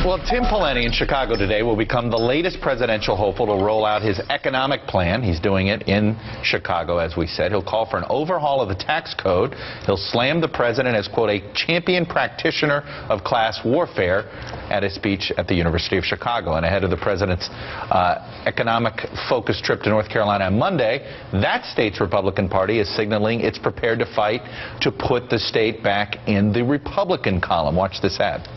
Well, Tim Pawlenty in Chicago today will become the latest presidential hopeful to roll out his economic plan. He's doing it in Chicago, as we said. He'll call for an overhaul of the tax code. He'll slam the president as, quote, a champion practitioner of class warfare at a speech at the University of Chicago. And ahead of the president's economic-focused trip to North Carolina on Monday, that state's Republican Party is signaling it's prepared to fight to put the state back in the Republican column. Watch this ad.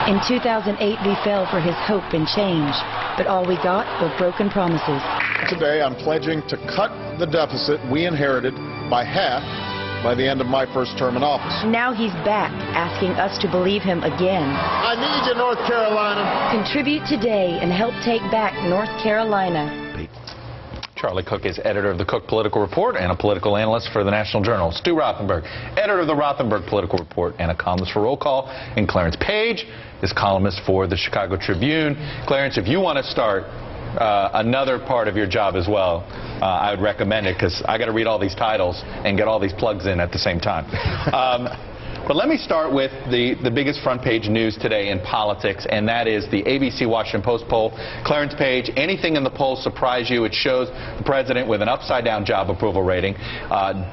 In 2008, we fell for his hope and change, but all we got were broken promises. Today, I'm pledging to cut the deficit we inherited by half by the end of my first term in office. Now he's back, asking us to believe him again. I need you, North Carolina. Contribute today and help take back North Carolina. Charlie Cook is editor of the Cook Political Report and a political analyst for the National Journal. Stu Rothenberg, editor of the Rothenberg Political Report and a columnist for Roll Call. And Clarence Page is columnist for the Chicago Tribune. Clarence, if you want to start another part of your job as well, I would recommend it, because I got to read all these titles and get all these plugs in at the same time. But let me start with the biggest front page news today in politics, and that is the ABC Washington Post poll. Clarence Page, anything in the poll surprise you? It shows the president with an upside-down job approval rating,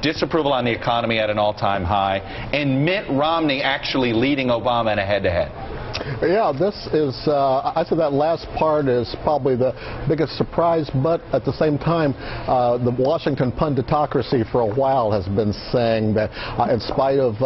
disapproval on the economy at an all-time high, and Mitt Romney actually leading Obama in a head-to-head. Yeah, this is, I'd say that last part is probably the biggest surprise, but at the same time, the Washington punditocracy for a while has been saying that in spite of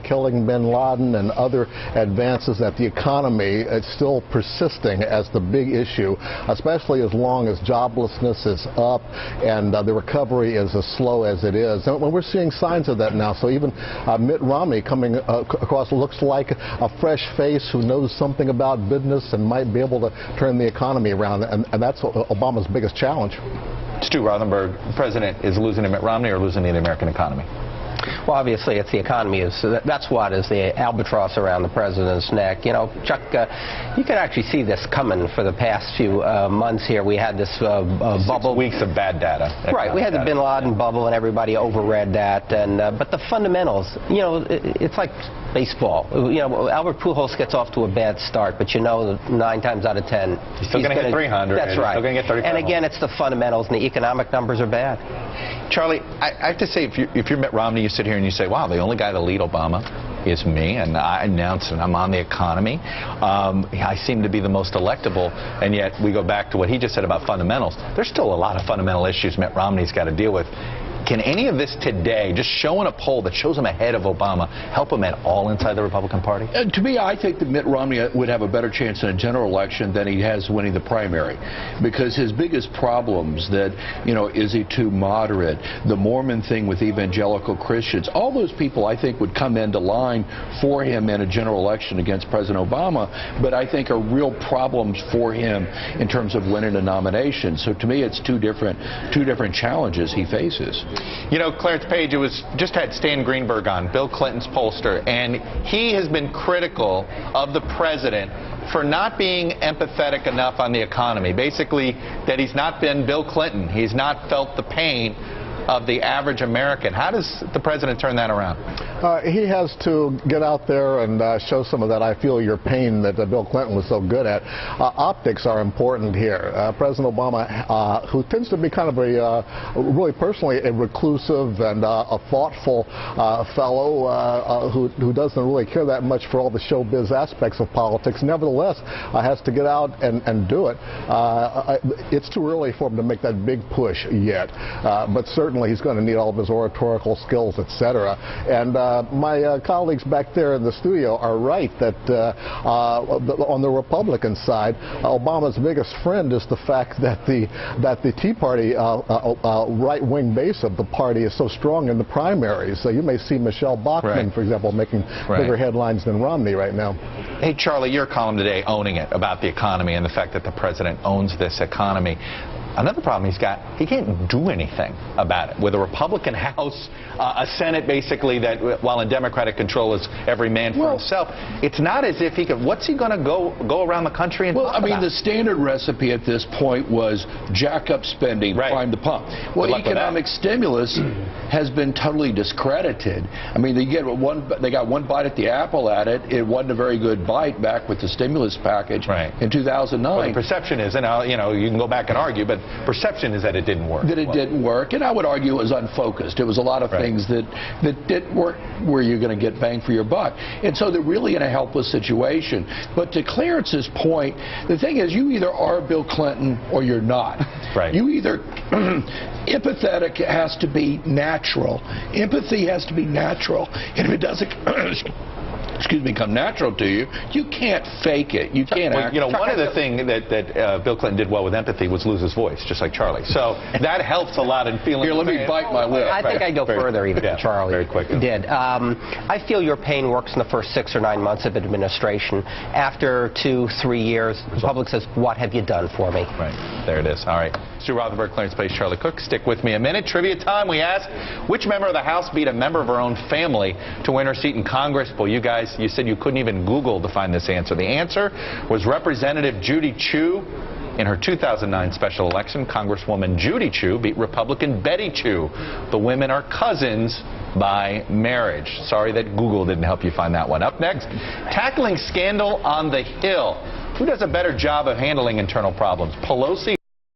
killing bin Laden and other advances that the economy, it's still persisting as the big issue, especially as long as joblessness is up and the recovery is as slow as it is. And we're seeing signs of that now. So even Mitt Romney coming across looks like a fresh face who knows something about business and might be able to turn the economy around, and that's Obama's biggest challenge. Stu Rothenberg, the president is losing to Mitt Romney or losing to the American economy? Well, obviously, it's the economy. That's what is the albatross around the president's neck. You know, Chuck, you could actually see this coming for the past few months here. We had this bubble. 6 weeks of bad data. Right. We had the bin Laden bubble, and everybody overread that. And but the fundamentals, you know, it's like baseball. You know, Albert Pujols gets off to a bad start, but you know, 9 times out of 10, he's still going to hit 300. That's right. Still going to get 35. And again, it's the fundamentals, and the economic numbers are bad. Charlie, I have to say, if you're Mitt Romney, you sit here and you say, wow, the only guy to lead Obama is me, and I announce and I'm on the economy. I seem to be the most electable, and yet we go back to what he just said about fundamentals. There's still a lot of fundamental issues Mitt Romney's got to deal with. Can any of this today, just showing a poll that shows him ahead of Obama, help him at all inside the Republican Party? To me, I think that Mitt Romney would have a better chance in a general election than he has winning the primary, because his biggest problems that, you know, is he too moderate, the Mormon thing with evangelical Christians, all those people I think would come into line for him in a general election against President Obama, but I think are real problems for him in terms of winning a nomination. So to me, it's two different challenges he faces. You know, Clarence Page, just had Stan Greenberg on, Bill Clinton's pollster, and he has been critical of the president for not being empathetic enough on the economy. Basically, that he's not been Bill Clinton. He's not felt the pain of the average American. How does the president turn that around? He has to get out there and show some of that I feel your pain that Bill Clinton was so good at. Optics are important here. President Obama, who tends to be kind of really personally a reclusive and a thoughtful fellow who doesn't really care that much for all the showbiz aspects of politics, nevertheless has to get out and do it. It's too early for him to make that big push yet, but certainly he's going to need all of his oratorical skills, etc. And my colleagues back there in the studio are right that on the Republican side, Obama's biggest friend is the fact that the Tea Party right-wing base of the party is so strong in the primaries. So you may see Michelle Bachmann, for example, making bigger headlines than Romney right now. Hey, Charlie, your column today owning it about the economy and the fact that the president owns this economy. Another problem he's got, he can't do anything about it. With a Republican House, a Senate basically that, while in Democratic control, is every man for himself. It's not as if he could. What's he going to go around the country and talk about? The standard recipe at this point was jack up spending, prime the pump. Well, economic stimulus has been totally discredited. I mean, they got one bite at the apple at it. It wasn't a very good bite back with the stimulus package in 2009. Well, the perception is, and you can go back and argue, but perception is that it didn't work. That it didn't work, and I would argue it was unfocused. It was a lot of things that didn't work where you're going to get bang for your buck. And so they're really in a helpless situation. But to Clarence's point, the thing is, you either are Bill Clinton or you're not. You either empathetic has to be natural. Empathy has to be natural. And if it doesn't come natural to you, you can't fake it. You can't act. One of the things that Bill Clinton did well with empathy was lose his voice, just like Charlie. So that helps a lot in feeling. Here, let me bite my lip. I think I'd go further even than Charlie very quick. did. I feel your pain works in the first 6 or 9 months of administration. After 2-3 years, the public says, "What have you done for me?" There it is. All right. Stuart Rothenberg, Clarence Page, Charlie Cook. Stick with me a minute. Trivia time. We asked which member of the House beat a member of her own family to win her seat in Congress. Well, you guys, you said you couldn't even Google to find this answer. The answer was Representative Judy Chu. In her 2009 special election, Congresswoman Judy Chu beat Republican Betty Chu. The women are cousins by marriage. Sorry that Google didn't help you find that one. Up next, tackling scandal on the Hill. Who does a better job of handling internal problems, Pelosi